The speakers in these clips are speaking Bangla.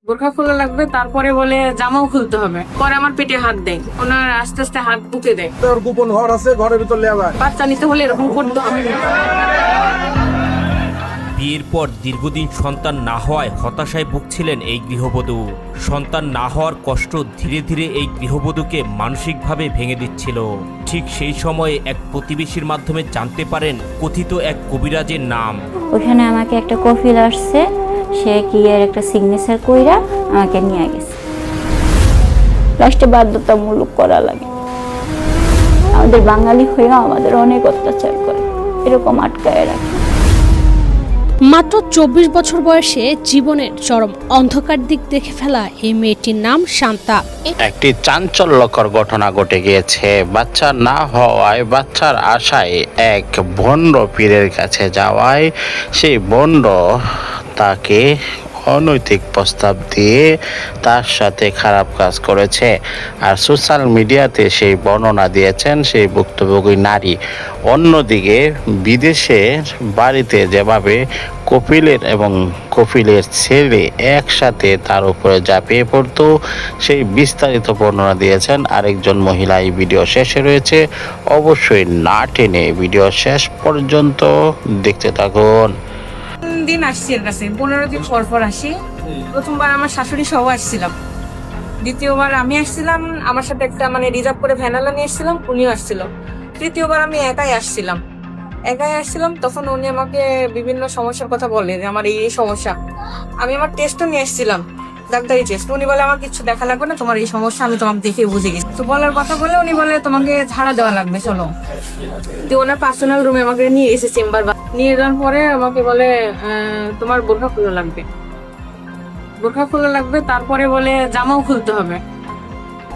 বোরখা খোলা লাগবে, তারপরে বলে জামাও খুলতে হবে। পরে আমার পেটে হাত দেয়, ওনার আস্তে আস্তে হাত বুকে দেয়। তোর গোপন ঘর আছে, ঘরের ভিতর লেয়া যায়। বাচ্চা নিতে হলে এরকম করতে হবে। বিয়ের পর দীর্ঘদিন সন্তান না হওয়ায় হতাশায় ভুগছিলেন এই গৃহবধূ। সন্তান না হওয়ার কষ্ট ধীরে ধীরে এই গৃহবধূকে মানসিকভাবে ভেঙে দিচ্ছিল। ঠিক সেই সময়ে এক প্রতিবেশীর মাধ্যমে জানতে পারেন কথিত এক কবিরাজের নাম। ওখানে আমাকে একটা কফিল আসছে, সে কি এর একটা সিগনেচার কইরা আমাকে নিয়ে গেছে। লাস্টে বাধ্যতামূলক করা লাগে। আমাদের বাঙালি হয়েও আমাদের অনেক অত্যাচার করে, এরকম আটকায় রাখে। মাত্র 24 বছর বয়সে জীবনের চরম অন্ধকার দিক দেখে ফেলা এই মেয়েটির নাম শান্তা। একটি চাঞ্চল্যকর ঘটনা ঘটে গিয়েছে। বাচ্চা না হওয়ায় বাচ্চার আশায় এক ভণ্ড পীরের কাছে যাওয়ায় সেই ভণ্ড তাকে অনৈতিক প্রস্তাব দিয়ে তার সাথে খারাপ কাজ করেছে। আর সোশ্যাল মিডিয়াতে সেই বর্ণনা দিয়েছেন সেই ভুক্তভোগী নারী। অন্যদিকে বিদেশের বাড়িতে যেভাবে কপিলের এবং কপিলের ছেলে একসাথে তার উপরে ঝাঁপিয়ে পড়তো, সেই বিস্তারিত বর্ণনা দিয়েছেন আরেকজন মহিলা। এই ভিডিও শেষে রয়েছে, অবশ্যই না টেনে ভিডিও শেষ পর্যন্ত দেখতে থাকুন। দিন আসছি এর কাছে, 15 দিন পর পর আসি। প্রথমবার আমার শাশুড়ি সহ আসছিলাম, দ্বিতীয়বার আমি আসছিলাম, আমার সাথে একটা রিজার্ভ করে ভ্যানালা নিয়ে আসছিলাম, উনিও আসছিল। তৃতীয়বার আমি একাই আসছিলাম। তখন উনি আমাকে বিভিন্ন সমস্যার কথা বলে যে আমার এই সমস্যা। আমি আমার টেস্টও নিয়ে আসছিলাম, ডাক্তারি টেস্ট। উনি বলে আমার কিছু দেখা লাগবে না, তোমার এই সমস্যা আমি তোমাকে দেখে বুঝে গেছি। তো বলার কথা বলে উনি বলে তোমাকে ঝাড়া দেওয়া লাগবে, চলো। তো ওনার পার্সোনাল রুমে আমাকে নিয়ে এসে চেম্বার, নিয়ে যাওয়ার পরে আমাকে বলে তোমার বোরখা খোলা লাগবে, তারপরে বলে জামাও খুলতে হবে।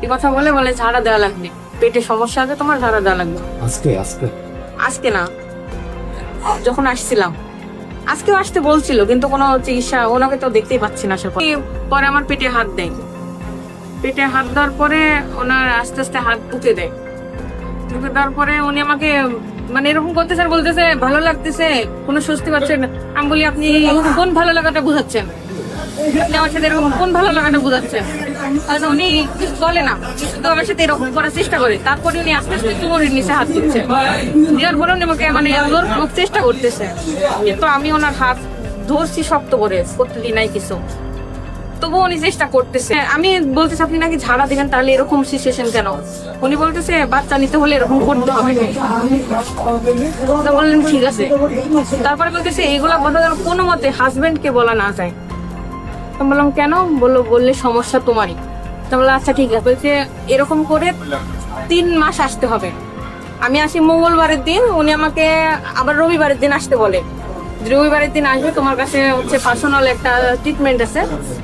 এই কথা বলে ঝাড়া দেওয়া লাগবে, পেটে সমস্যা আছে তোমার, ঝাড়া দেওয়া লাগবে। আজকে না, যখন আসছিলাম। আজকেও আসতে বলছিল, কিন্তু কোনো চিকিৎসা, ওনাকে তো দেখতেই পাচ্ছি না। পরে আমার পেটে হাত দেয়, পেটে হাত দেওয়ার পরে ওনার আস্তে আস্তে হাত বুকে দেয়। বুকে দেওয়ার পরে উনি আমাকে এরকম বলতেছে ভালো লাগতেছে, কোনো স্বস্তি পাচ্ছেন না। আমি বলি আপনি কোন ভালো লাগাটা বুঝাচ্ছেন, আপনি আমার সাথে এরকম কোন ভালো লাগাটা বুঝাচ্ছেন? উনি কিছু বলে না, শুধু আমার সাথে এরকম করার চেষ্টা করে। তারপরে উনি আস্তে আস্তে কোমরের নিচে হাত দিচ্ছে, দেওয়ার পরে উনি আমাকে চেষ্টা করতেছে। কিন্তু আমি ওনার হাত ধরছি শক্ত করে, করতে দিই নাই কিছু, তবু উনি চেষ্টা করতেছে। আমি বলতেছি আপনি নাকি ঝাড়া দিবেন, তাহলে এরকম সিচুয়েশন কেন? উনি বলতেছে বাচ্চা নিতে হলে এরকম করতে হবে। বললেন ঠিক আছে। তারপরে বলতেছে এইগুলা কথা যেন কোনো মতে হাজবেন্ডকে বলা না যায়। তো বললাম কেন? বললে সমস্যা তোমারই। তো বললাম আচ্ছা ঠিক আছে। বলছে এরকম করে 3 মাস আসতে হবে। আমি আসি মঙ্গলবারের দিন, উনি আমাকে আবার রবিবারের দিন আসতে বলে। রবিবারের দিন আসবে, তোমার কাছে পার্সোনাল একটা ট্রিটমেন্ট আছে,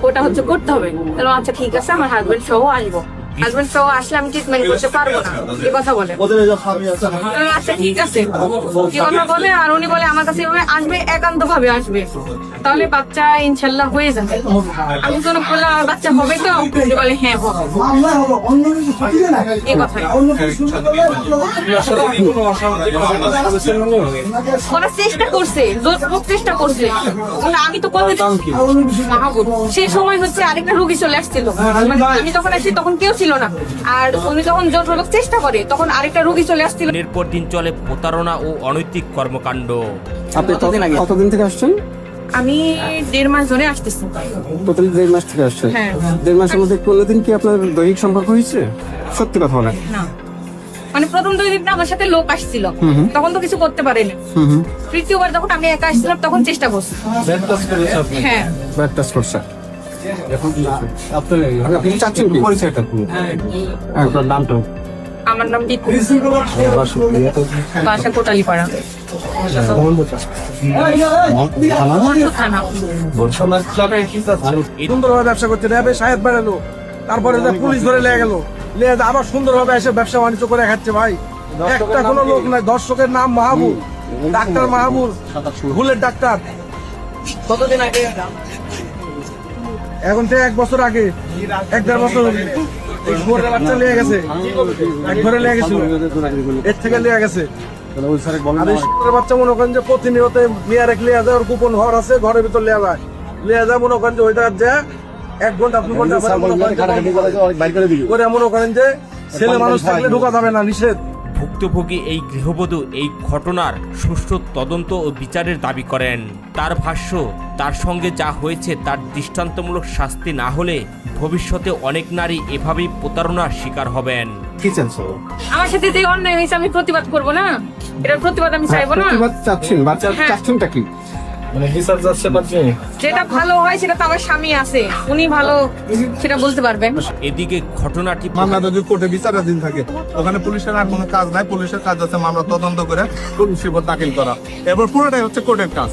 ওটা করতে হবে। তাহলে আচ্ছা ঠিক আছে, আমার হাজবেন্ড সহ আসবো। হাজবেন্ড সহ আসলে আমি ট্রিটমেন্ট করতে পারবো না, এই কথা বলে। আচ্ছা ঠিক আছে, এই কথা বলে। আর উনি বলে আমার কাছে এভাবে আসবে, একান্ত ভাবে আসবে, তাহলে বাচ্চা ইনশাল্লাহ হয়ে যাবে। আমি তো বললাম আমার বাচ্চা হবে তো? উনি বলে হ্যাঁ হবে। এই কথা ওরা চেষ্টা করছে, জোরপূর্বক চেষ্টা করছে। আমি তো সেই সময় আরেকটা রোগী চলে আসছিল। আমি তখন আসি, তখন কেউ ছিল না। আর উনি যখন জোরপূর্বক চেষ্টা করে, তখন আরেকটা রোগী চলে আসছিল। দিনের পর দিন চলে প্রতারণা ও অনৈতিক কর্মকাণ্ড। আপনি কতদিন থেকে আসছেন? আমি 1.5 মাস ধরে আসতেছি। টোটাল 1.5 মাস থেকে আসছেন? হ্যাঁ। 1.5 মাসের মধ্যে কোনদিন কি আপনার দৈহিক সম্পর্ক হয়েছে? সত্যি কথা বলেন। না, প্রথম 2 দিন আমার সাথে লোক আসছিল, তখন তো কিছু করতে পারেনি। তৃতীয়বার যখন আমি একা আসছিলাম, তখন চেষ্টা করছি। হ্যাঁ, ব্যাড টাচ করছে। আপনি চাচ্ছেন কি? পরিচয়টা কি? আপনার নামটা? আমার নাম বিপুল, বাসা কোটালীপাড়া, থানা। সুন্দরভাবে ব্যবসা করতে দেবে, সাহেব বেড়ালো, তারপরে পুলিশ ধরে লেগে গেল, আবার সুন্দরভাবে এসে ব্যবসা বাণিজ্য করে খাচ্ছে। ভাই একটা কোনো লোক নাই, দর্শকের নাম মাহবুব, ডাক্তার মাহবুব, ভুলের ডাক্তার। কতদিন আগে? এখন থেকে 1 বছর আগে, 1-1.5 বছর বাচ্চা লিয়ে গেছে, ঘরে লিয়ে গেছিল, এর থেকে লিয়ে গেছে। বাচ্চা মনে করেন যে প্রতিনিয়ত মেয়ে রেখে লিয়ে যায়, ওর গোপন ঘর আছে, ঘরের ভিতর লিয়ে যায়, মনে করেন যে ওই জায়গায় যায় 1 ঘন্টা 2 ঘন্টা করে মনে করেন যে ছেলে মানুষ থাকলে ঢোকা যাবে না, নিষেধ। ভুক্তভোগী এই গৃহবধূ এই ঘটনার সুষ্ঠু তদন্ত ও বিচারের দাবি করেন। তার ভাষ্য, তার সঙ্গে যা হয়েছে তার দৃষ্টান্তমূলক শাস্তি না হলে ভবিষ্যতে অনেক নারী এভাবেই প্রতারণার শিকার হবেন। কি চাচ্ছো? আমার সাথে যে অন্যায় হয়েছে আমি প্রতিবাদ করব না, এটার প্রতিবাদ আমি চাইবো না। প্রতিবাদ চাচ্ছেন, বাচ্চা হ্যাঁ। চাচ্ছেনটা কি? যেটা ভালো হয় সেটা তো আমার স্বামী আছে, উনি ভালো সেটা বলতে পারবেন। এদিকে ঘটনাটি মামলা যদি কোর্টে বিচারাধীন থাকে, ওখানে পুলিশের আর কোনো কাজ নাই। পুলিশের কাজ আছে মামলা তদন্ত করে পুলিশ রিপোর্ট দাখিল করা, এরপর পুরোটাই হচ্ছে কোর্টের কাজ।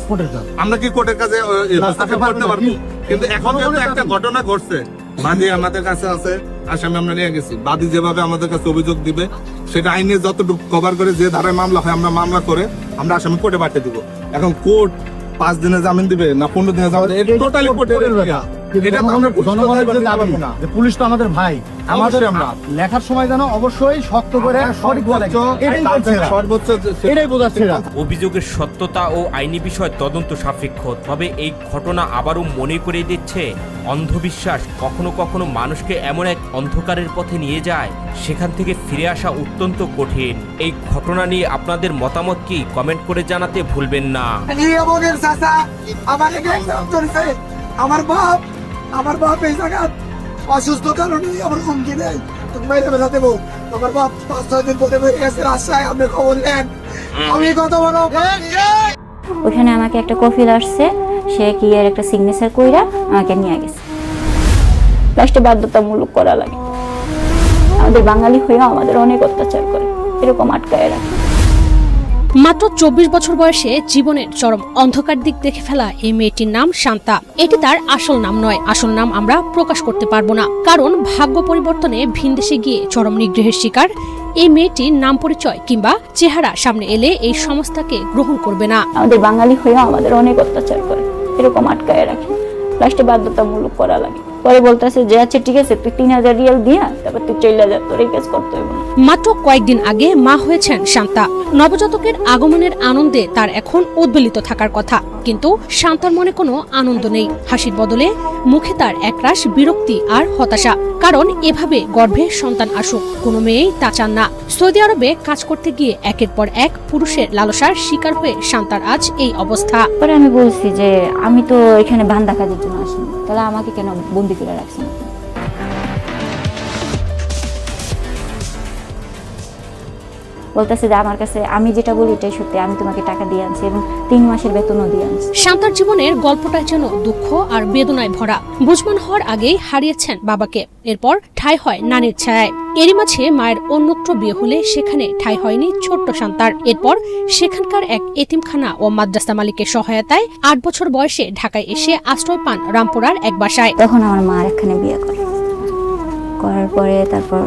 আমরা কি কোর্টের কাজে হস্তক্ষেপ করতে পারবো? কিন্তু এখন যেহেতু একটা ঘটনা ঘটছে, বাদী আমাদের কাছে আছে, আসামি আমরা নিয়ে গেছি। বাদী যেভাবে আমাদের কাছে অভিযোগ দিবে সেটা আইনে যতটুকু কভার করে, যে ধারায় মামলা হয় আমরা মামলা করে আমরা আসামি কোর্টে পাঠিয়ে দিব। এখন কোর্ট 5 দিনের জামিন দিবে না 15 দিনের জামিন, এটা টোটালি কোর্টের ব্যাপার। এটা তো আমরা জনগণের যে দাবি না যে পুলিশ তো আমাদের ভাই, আমাদের আমরা লেখার সময় যেন অবশ্যই শক্ত করে সঠিক বলে, এটাই বলছে এরা। সর্বোচ্চ এটাই বোঝাচ্ছে এরা। অভিযোগের সত্যতা ও আইনি বিষয় তদন্ত সাপেক্ষ। তবে এই ঘটনা আবারও মনে করে দিচ্ছে, অন্ধবিশ্বাস কখনো কখনো মানুষকে এমন এক অন্ধকারের পথে নিয়ে যায়, সেখান থেকে ফিরে আসা অত্যন্ত কঠিন। এই ঘটনা নিয়ে আপনাদের মতামত কি কমেন্ট করে জানাতে ভুলবেন না। আমার বাপ এই জায়গা অসুস্থ কারণে আমার হুমকি দেয়, তুমি বাইরে বেলা দেবো। আমার বাপ 5-6 দিন পরে বেরিয়ে গেছে রাস্তায়, আপনি খবর নেন। আমি কত বড় ওখানে আমাকে একটা কফিল আসছে, সে কি এর একটা সিগনেচার কইরা আমাকে নিয়ে গেছে। লাস্টে বাধ্যতামূলক করা লাগে। আমাদের বাঙালি হয়েও আমাদের অনেক অত্যাচার করে, এরকম আটকায় রাখে। মাত্র 24 বছর বয়সে জীবনের চরম অন্ধকার দিক দেখে ফেলা এই মেয়েটির নাম শান্তা। এটি তার আসল নাম নয়, আসল নাম আমরা প্রকাশ করতে পারবো না, কারণ ভাগ্য পরিবর্তনে ভিনদেশে গিয়ে চরম নিগ্রহের শিকার এই মেয়েটির নাম পরিচয় কিংবা চেহারা সামনে এলে এই সমাজ তাকে গ্রহণ করবে না। আমাদের বাঙালি হয়েও আমাদের অনেক অত্যাচার করে, এরকম আটকায় রাখে। লাস্টে বাধ্যতামূলক করা লাগে। পরে বলতেছে যে আচ্ছা ঠিক আছে, তুই 3000 রিয়াল দিয়া তারপর তুই চলে যা, তোর এই কাজ করতে হইব না। মাত্র কয়েকদিন আগে মা হয়েছেন শান্তা। নবজাতকের আগমনের আনন্দে তার এখন উদ্বেলিত থাকার কথা, কিন্তু শান্তার মনে কোনো আনন্দ নেই। হাসির বদলে মুখে তার একরাশ বিরক্তি আর হতাশা, কারণ এভাবে গর্ভে সন্তান আসুক কোনো মেয়েই তা চান না। সৌদি আরবে কাজ করতে গিয়ে একের পর এক পুরুষের লালসার শিকার হয়ে শান্তার আজ এই অবস্থা। পরে আমি বলছি যে আমি তো এখানে বান্দা কাজের জন্য আসিনি, তাহলে আমাকে কেন বন্দি করে রাখছেন? বলতেছে যে আমার কাছে আমি যেটা বলি এটাই সত্যি, আমি তোমাকে টাকা দিয়ে আনছি এবং 3 মাসের বেতনও দিয়ে আনছি। শান্তার জীবনের গল্পটা যেন দুঃখ আর বেদনায় ভরা। বুঝমান হওয়ার আগেই হারিয়েছেন বাবাকে, এরপর ঠাঁই হয় নানির ছায়ায়। এরই মাঝে মায়ের অন্যত্র বিয়ে হলে সেখানে ঠাঁই হয়নি ছোট্ট শান্তার। এরপর সেখানকার এক এতিমখানা ও মাদ্রাসা মালিকের সহায়তায় 8 বছর বয়সে ঢাকায় এসে আশ্রয় পান রামপুরার এক বাসায়। তখন আমার মা এখানে বিয়ে করার পরে তারপর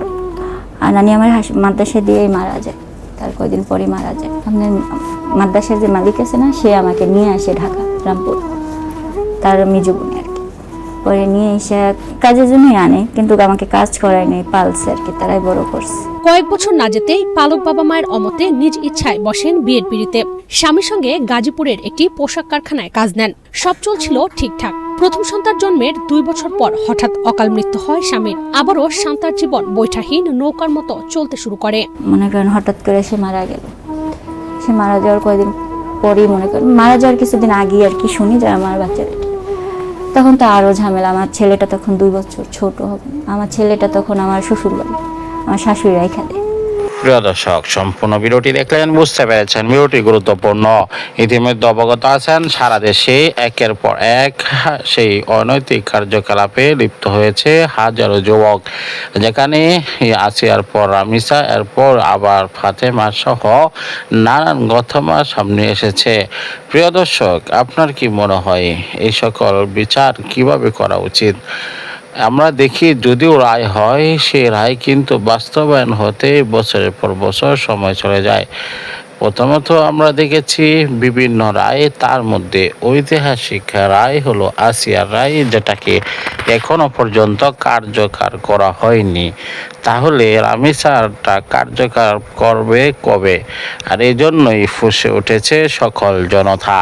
নানি আমার মাদ্রাসা দিয়েই মারা যায়। তার কয়েকদিন পরে মারা যায়। আমাদের মাদ্রাসার যে মালিক আছে না, সে আমাকে নিয়ে আসে ঢাকা রামপুর, তার মেজো বোন আর কি। পরে নিয়ে এসে কাজের জন্যই আনে, কিন্তু আমাকে কাজ করায় নেই, পালছে আর কি, তারাই বড় করছে। কয়েক বছর না যেতেই পালক বাবা মায়ের অমতে নিজ ইচ্ছায় বসেন বিয়ের পিড়িতে। স্বামীর সঙ্গে গাজীপুরের একটি পোশাক কারখানায় কাজ নেন। সব চলছিল ঠিকঠাক। প্রথম সন্তান জন্মের 2 বছর পর হঠাৎ অকাল মৃত্যু হয় স্বামীর। আবারও শান্তার জীবন বৈঠাহীন নৌকার মতো চলতে শুরু করে। মনে করেন হঠাৎ করে সে মারা গেল। সে মারা যাওয়ার কয়েকদিন পরেই মনে করেন মারা যাওয়ার কিছুদিন আগে আর কি শুনি যে আমার বাচ্চাটা, তখন তো আরো ঝামেলা। আমার ছেলেটা তখন 2 বছর ছোট হবে। আমার ছেলেটা তখন আমার শ্বশুর বাড়ি, আমার শাশুড়ি রেখে দেয়। প্রিয় দর্শক, সম্পূর্ণ ভিডিওটি দেখলেন, বুঝতে পেরেছেন ভিডিওটি গুরুত্বপূর্ণ। ইতিমধ্যে অবগত আছেন সারা দেশে একের পর এক সেই অনৈতিক কার্যকলাপে লিপ্ত হয়েছে হাজারো যুবক, যেখানে আসিয়ার পর রামিসা, এরপর আবার ফাতেমা সহ নানান ঘটনা সামনে এসেছে। প্রিয় দর্শক, আপনার কি মনে হয় এই সকল বিচার কিভাবে করা উচিত? আমরা দেখি যদিও রায় হয়, সেই রায় কিন্তু বাস্তবায়ন হতে বছরের পর বছর সময় চলে যায়। প্রথমত আমরা দেখেছি বিভিন্ন রায়, তার মধ্যে ঐতিহাসিক রায় হলো আসিয়ার রায়, যেটাকে এখনো পর্যন্ত কার্যকর করা হয়নি। তাহলে রামিসারটা কার্যকর করবে কবে? আর এই জন্যই ফুঁসে উঠেছে সকল জনতা।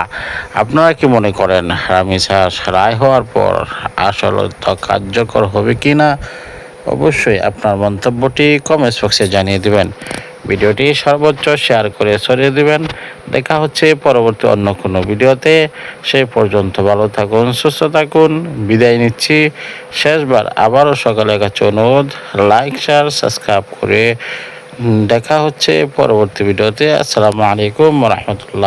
আপনারা কি মনে করেন রামিসার রায় হওয়ার পর আসলে তো কার্যকর হবে কি না? অবশ্যই আপনার মন্তব্যটি কমেন্টস বক্সে জানিয়ে দিবেন। ভিডিওটি সর্বোচ্চ শেয়ার করে ছড়িয়ে দিবেন। দেখা হচ্ছে পরবর্তী অন্য কোনো ভিডিওতে। সেই পর্যন্ত ভালো থাকুন, সুস্থ থাকুন, বিদায় নিচ্ছি। শেষবার আবারও সকালের কাছে অনুরোধ, লাইক শেয়ার সাবস্ক্রাইব করে দেখা হচ্ছে পরবর্তী ভিডিওতে। আসসালামু আলাইকুম ওয়া রাহমাতুল্লাহ।